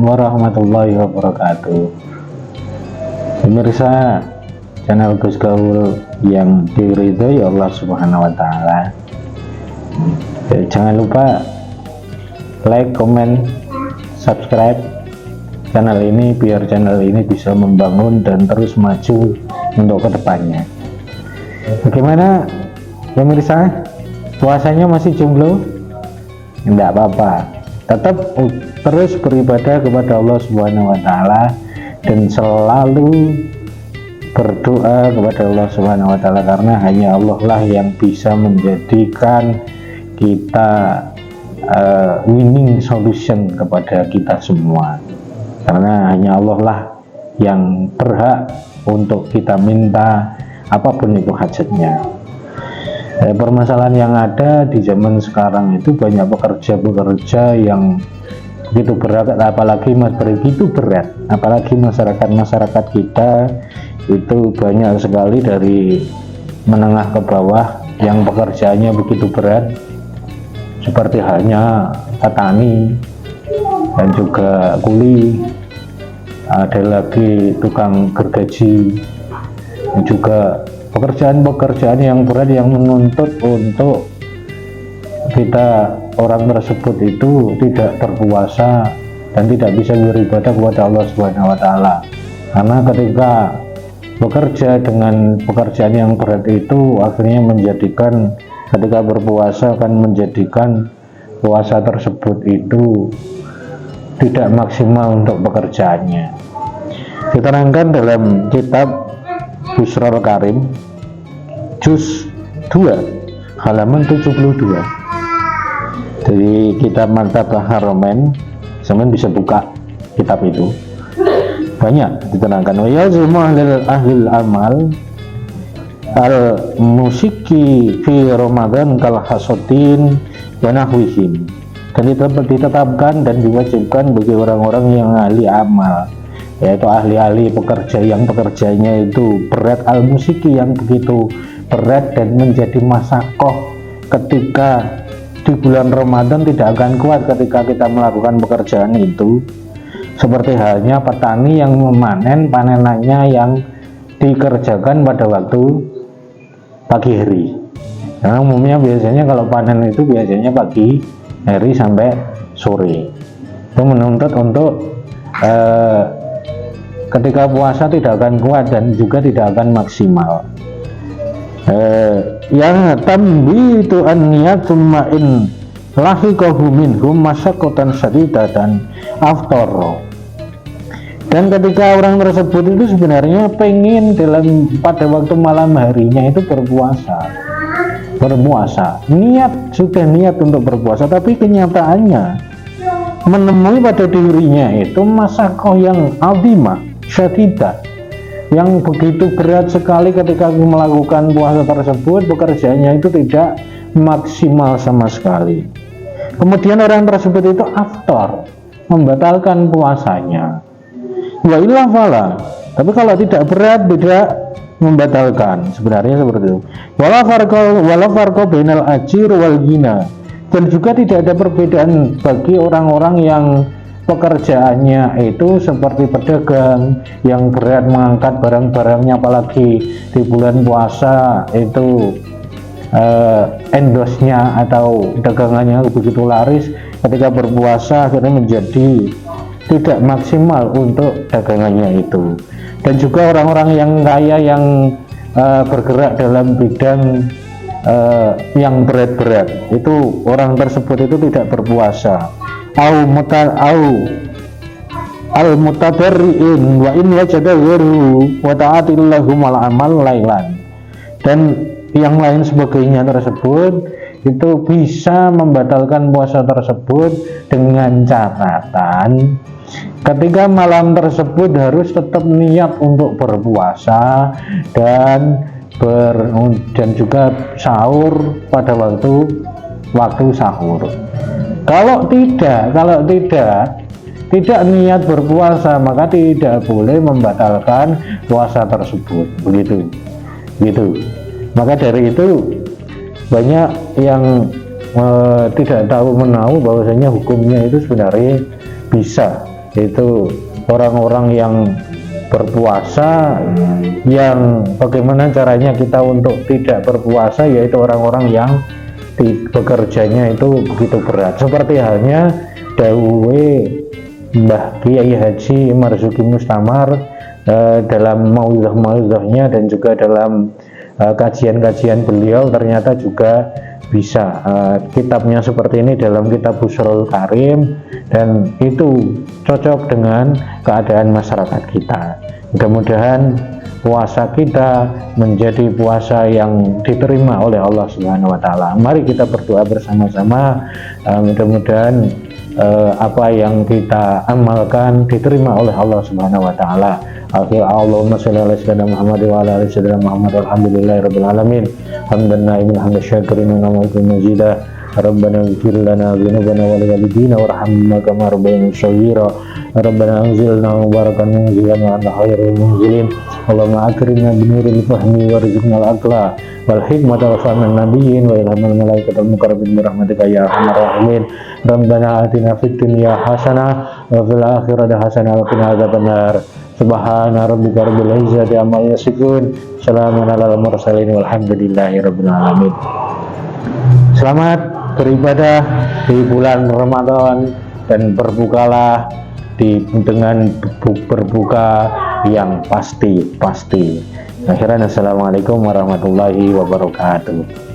warahmatullahi wabarakatuh. Pemirsa channel Gus Gaul yang diridhoi Allah Subhanahu wa taala. Jangan lupa like, comment, subscribe channel ini biar channel ini bisa membangun dan terus maju untuk kedepannya. Bagaimana pemirsa? Puasanya masih jomblo? Enggak apa-apa, tetap terus beribadah kepada Allah Subhanahu wa taala dan selalu berdoa kepada Allah Subhanahu wa taala, karena hanya Allah lah yang bisa menjadikan kita winning solution kepada kita semua, karena hanya Allah lah yang berhak untuk kita minta apapun itu hajatnya. Permasalahan yang ada di zaman sekarang itu banyak pekerja-pekerja yang begitu berat, apalagi masyarakat kita itu banyak sekali dari menengah ke bawah yang pekerjaannya begitu berat, seperti halnya petani dan juga kuli, ada lagi tukang gergaji, dan juga pekerjaan-pekerjaan yang berat yang menuntut untuk kita orang tersebut itu tidak berpuasa dan tidak bisa beribadah kepada Allah Subhanahu wa taala. Karena ketika bekerja dengan pekerjaan yang berat itu akhirnya menjadikan ketika berpuasa akan menjadikan puasa tersebut itu tidak maksimal untuk pekerjaannya. Diterangkan dalam kitab Busrul Karim juz 2 halaman 72 dari kitab Martabah Haromen. Semen bisa buka kitab itu, banyak diterangkan. Wa yazumu ahlil amal al musiki fi Ramadan kal hasadin wa nahwihim, dan ditetapkan dan diwajibkan bagi orang-orang yang ahli amal, yaitu ahli-ahli pekerja yang pekerjaannya itu berat, al-musiki yang begitu berat dan menjadi masakoh ketika di bulan Ramadan tidak akan kuat ketika kita melakukan pekerjaan itu, seperti halnya petani yang memanen panenannya yang dikerjakan pada waktu pagi hari. Karena umumnya biasanya kalau panen itu biasanya pagi hari sampai sore, itu menuntut untuk ketika puasa tidak akan kuat dan juga tidak akan maksimal. Yang tambi itu an-niyat summa in lahiqahu minhum masyaqqatan syadidatan aftar. Dan ketika orang tersebut itu sebenarnya pengen pada waktu malam harinya itu berpuasa, sudah niat untuk berpuasa, tapi kenyataannya menemui pada dirinya itu masyaqqah yang azimah syadidah, yang begitu berat sekali ketika melakukan puasa tersebut, pekerjaannya itu tidak maksimal sama sekali. Kemudian orang tersebut itu aftar, membatalkan puasanya. Wa illa fala, tapi kalau tidak berat tidak membatalkan, sebenarnya seperti itu. Wala farqa bainal ajir wal ghina, dan juga tidak ada perbedaan bagi orang-orang yang pekerjaannya itu seperti pedagang yang berat mengangkat barang-barangnya, apalagi di bulan puasa itu endosnya atau dagangannya begitu laris, ketika berpuasa akhirnya menjadi tidak maksimal untuk dagangannya itu. Dan juga orang-orang yang kaya yang bergerak dalam bidang yang berat-berat itu, orang tersebut itu tidak berpuasa. Au al-mutadarriin wa in wajada ghairu wa ta'atillahum al-amal lailan, dan yang lain sebagainya tersebut itu bisa membatalkan puasa tersebut dengan catatan ketika malam tersebut harus tetap niat untuk berpuasa dan juga sahur pada waktu sahur. Kalau tidak niat berpuasa, maka tidak boleh membatalkan puasa tersebut, begitu. Maka dari itu banyak yang tidak tahu menahu bahwasanya hukumnya itu sebenarnya bisa itu orang-orang yang berpuasa, yang bagaimana caranya kita untuk tidak berpuasa, yaitu orang-orang yang bekerjanya itu begitu berat, seperti halnya dawuhe Mbah Kiai Haji Marzuki Mustamar dalam mauidhah-mauidhahnya dan juga dalam kajian-kajian beliau. Ternyata juga bisa kitabnya seperti ini dalam kitab Busrul Karim, dan itu cocok dengan keadaan masyarakat kita. Mudah-mudahan puasa kita menjadi puasa yang diterima oleh Allah Subhanahu wa taala. Mari kita berdoa bersama-sama, mudah-mudahan apa yang kita amalkan diterima oleh Allah Subhanahu wa taala. Allahumma shalli ala sayyidina Muhammad wa ala ali sayyidina Muhammad walhamdulillahirabbil alamin. Hamdan na'imin hamdan syakirin wa na'udzu mazida. Rabbana ighfir lana dzunubana wa liwalidina warhamna kama rabbayana shaghira. Rabbana anzilna mubarakan munzilan wa anta khairul munzilin. Allahumma akrimna binuril fahmi warzuqna al-aqla wal hikmata wa fahman nabiyyin wa ilhamal malaikatil muqarrabin birahmatika ya arhamar rahimin. Rabbana atina fid dunya hasanah wa fil akhirati hasanah wa qina adzabannar. Subhana rabbika rabbil izzati amma yasifun. Salamun alal mursalin walhamdulillahi rabbil alamin. Selamat beribadah di bulan Ramadan dan berbukalah dengan berbuka yang pasti. Akhirnya assalamualaikum warahmatullahi wabarakatuh.